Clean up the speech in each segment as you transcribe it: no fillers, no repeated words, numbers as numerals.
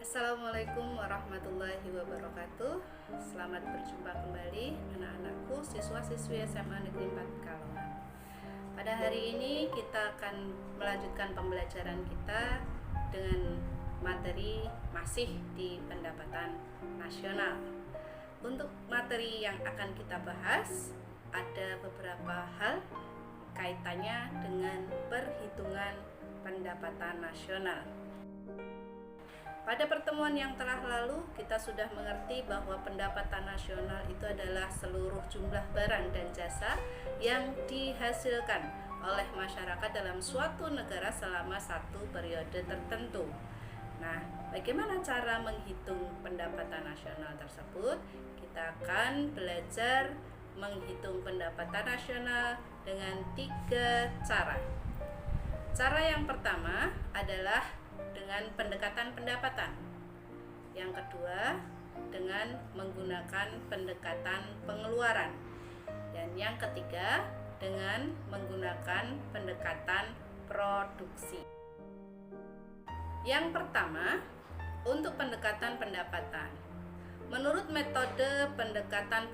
Assalamualaikum warahmatullahi wabarakatuh. Selamat berjumpa kembali anak-anakku, siswa-siswi SMA Negeri 4 Pekalongan. Pada hari ini kita akan melanjutkan pembelajaran kita dengan materi masih di pendapatan nasional. Untuk materi yang akan kita bahas ada beberapa hal kaitannya dengan perhitungan pendapatan nasional. Pada pertemuan yang telah lalu, kita sudah mengerti bahwa pendapatan nasional itu adalah seluruh jumlah barang dan jasa yang dihasilkan oleh masyarakat dalam suatu negara selama satu periode tertentu. Nah, bagaimana cara menghitung pendapatan nasional tersebut? Kita akan belajar menghitung pendapatan nasional dengan 3 cara. Cara yang pertama adalah dengan pendekatan pendapatan. Yang kedua, dengan menggunakan pendekatan pengeluaran. Dan yang ketiga, dengan menggunakan pendekatan produksi. Yang pertama, untuk pendekatan pendapatan. Menurut metode pendekatan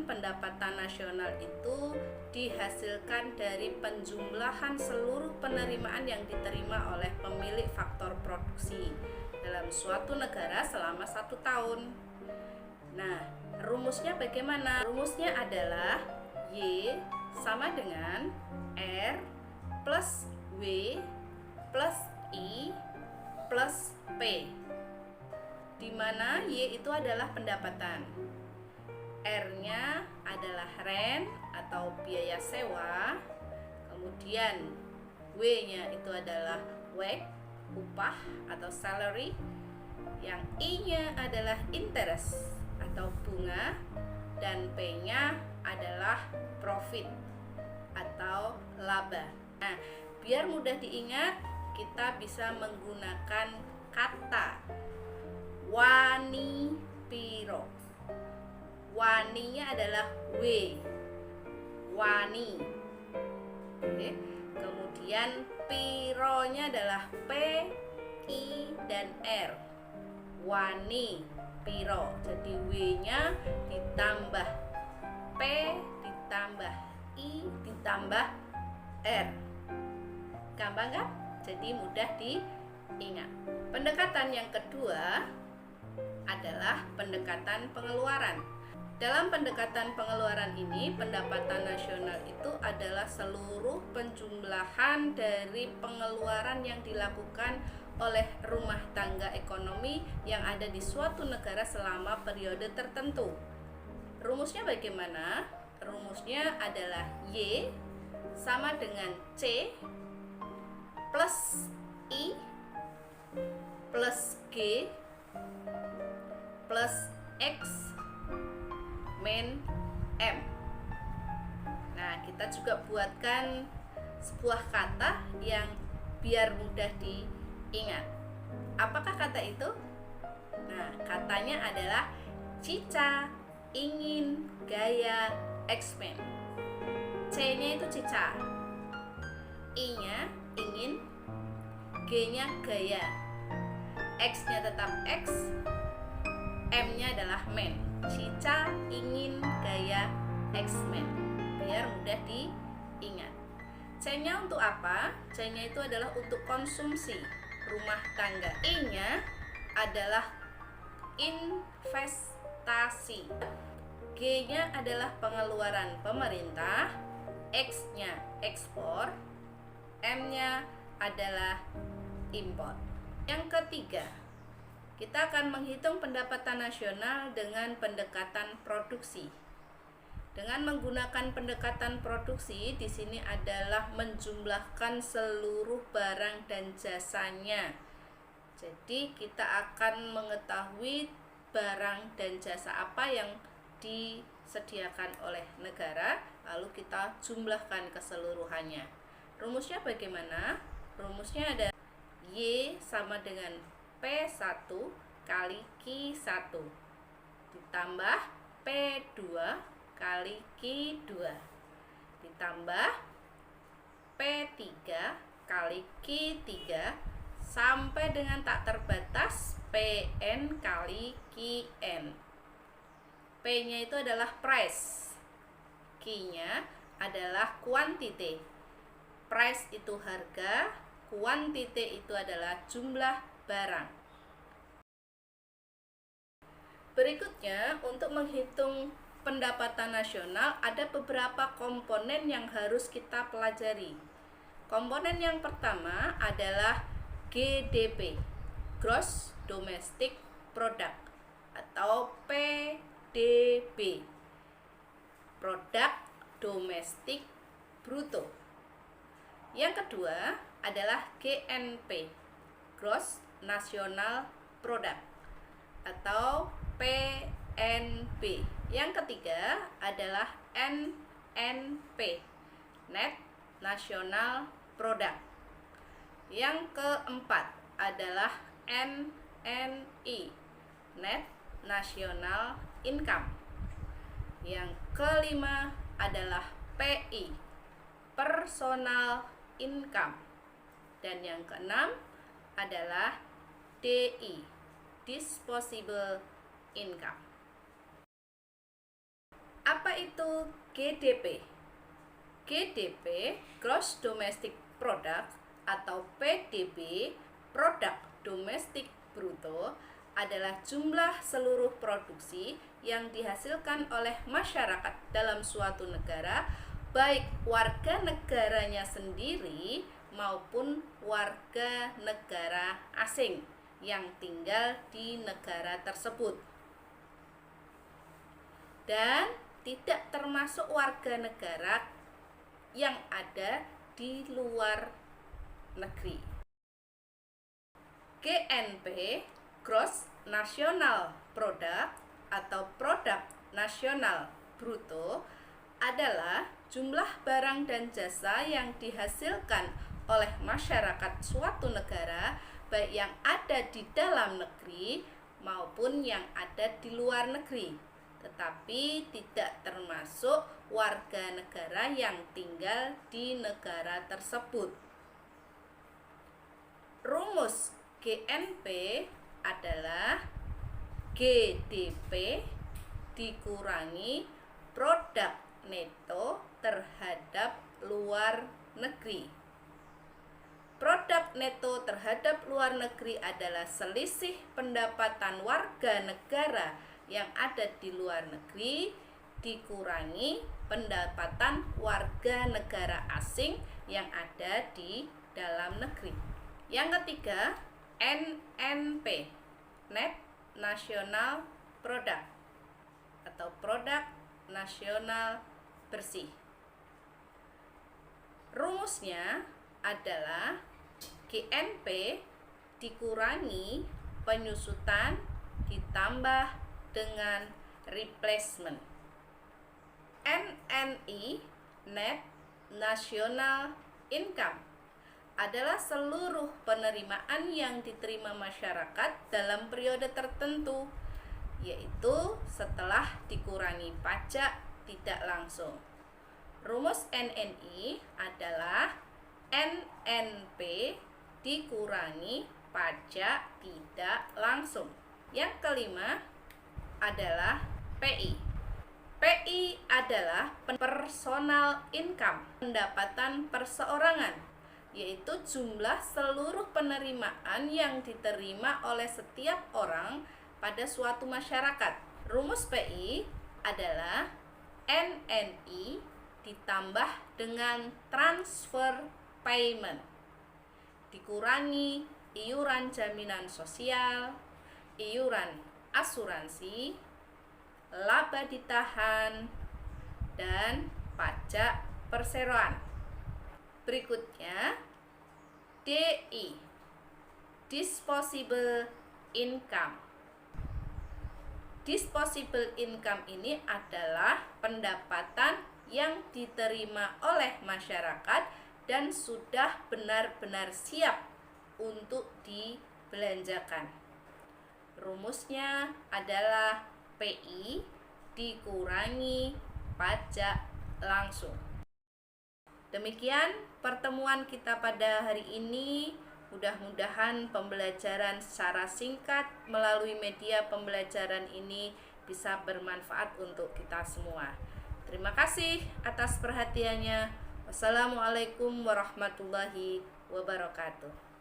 pendapatan nasional itu dihasilkan dari penjumlahan seluruh penerimaan yang diterima oleh pemilik faktor produksi dalam suatu negara selama 1 tahun. Nah, rumusnya bagaimana? Rumusnya adalah Y sama dengan R plus W plus I plus P, di mana Y itu adalah pendapatan, R-nya adalah rent atau biaya sewa, kemudian W-nya itu adalah wage, upah atau salary, yang I-nya adalah interest atau bunga, dan P-nya adalah profit atau laba. Nah, biar mudah diingat, kita bisa menggunakan kata wani piro. Waninya adalah W, wani. Oke. Kemudian pironya adalah P, I, dan R. Wani piro. Jadi W-nya ditambah P ditambah I ditambah R. Gampang kan? Jadi mudah diingat. Pendekatan yang kedua adalah pendekatan pengeluaran. Dalam pendekatan pengeluaran ini, pendapatan nasional itu adalah seluruh penjumlahan dari pengeluaran yang dilakukan oleh rumah tangga ekonomi yang ada di suatu negara selama periode tertentu. Rumusnya bagaimana? Rumusnya adalah Y sama dengan C plus I plus G plus X min M. Nah, kita juga buatkan sebuah kata yang biar mudah diingat. Apakah kata itu? Nah, katanya adalah cica, ingin, gaya, X-men. C-nya itu cica, I-nya ingin, G-nya gaya, X-nya tetap X, M-nya adalah men. Cica, ingin, gaya, X-men. Biar mudah diingat. C-nya untuk apa? C-nya itu adalah untuk konsumsi rumah tangga. I-nya adalah investasi. G-nya adalah pengeluaran pemerintah. X-nya ekspor. M-nya adalah import. Yang ketiga, kita akan menghitung pendapatan nasional dengan pendekatan produksi. Dengan menggunakan pendekatan produksi, di sini adalah menjumlahkan seluruh barang dan jasanya. Jadi kita akan mengetahui barang dan jasa apa yang disediakan oleh negara, lalu kita jumlahkan keseluruhannya. Rumusnya bagaimana? Rumusnya ada Y sama dengan P1 kali Q1 ditambah P2 kali Q2 ditambah P3 kali Q3 sampai dengan tak terbatas P PN kali QN. P-nya itu adalah price, Q-nya adalah quantity. Price itu harga, quantity itu adalah jumlah barang. Berikutnya, untuk menghitung pendapatan nasional ada beberapa komponen yang harus kita pelajari. Komponen yang pertama adalah GDP, Gross Domestic Product, atau PDB, Produk Domestik Bruto. Yang kedua adalah GNP, Gross National Product, atau PNB. Yang ketiga adalah NNP, Net National Product. Yang keempat adalah NNI, Net National Income. Yang kelima adalah PI, Personal Income. Dan yang keenam adalah DI, Disposable Income. Apa itu GDP? GDP, Gross Domestic Product, atau PDB, Produk Domestik Bruto, adalah jumlah seluruh produksi yang dihasilkan oleh masyarakat dalam suatu negara, baik warga negaranya sendiri maupun warga negara asing yang tinggal di negara tersebut, dan tidak termasuk warga negara yang ada di luar negeri. GNP, Gross National Product, atau Produk Nasional Bruto, adalah jumlah barang dan jasa yang dihasilkan oleh masyarakat suatu negara, baik yang ada di dalam negeri maupun yang ada di luar negeri, tetapi tidak termasuk warga negara yang tinggal di negara tersebut. Rumus GNP adalah GDP dikurangi produk neto terhadap luar negeri. Produk neto terhadap luar negeri adalah selisih pendapatan warga negara yang ada di luar negeri dikurangi pendapatan warga negara asing yang ada di dalam negeri. Yang ketiga, NNP, Net National Product, atau Produk Nasional Bersih. Rumusnya adalah GNP dikurangi penyusutan ditambah dengan replacement. NNI, Net National Income, adalah seluruh penerimaan yang diterima masyarakat dalam periode tertentu, yaitu setelah dikurangi pajak tidak langsung. Rumus NNI adalah NNP dikurangi pajak tidak langsung. Yang kelima adalah PI. PI adalah personal income, pendapatan perseorangan, yaitu jumlah seluruh penerimaan yang diterima oleh setiap orang pada suatu masyarakat. Rumus PI adalah NNI ditambah dengan transfer payment, dikurangi iuran jaminan sosial, iuran asuransi, laba ditahan, dan pajak perseroan. Berikutnya, DI, Disposable Income. Disposable income ini adalah pendapatan yang diterima oleh masyarakat dan sudah benar-benar siap untuk dibelanjakan. Rumusnya adalah PI dikurangi pajak langsung. Demikian pertemuan kita pada hari ini. Mudah-mudahan pembelajaran secara singkat melalui media pembelajaran ini bisa bermanfaat untuk kita semua. Terima kasih atas perhatiannya. Wassalamualaikum warahmatullahi wabarakatuh.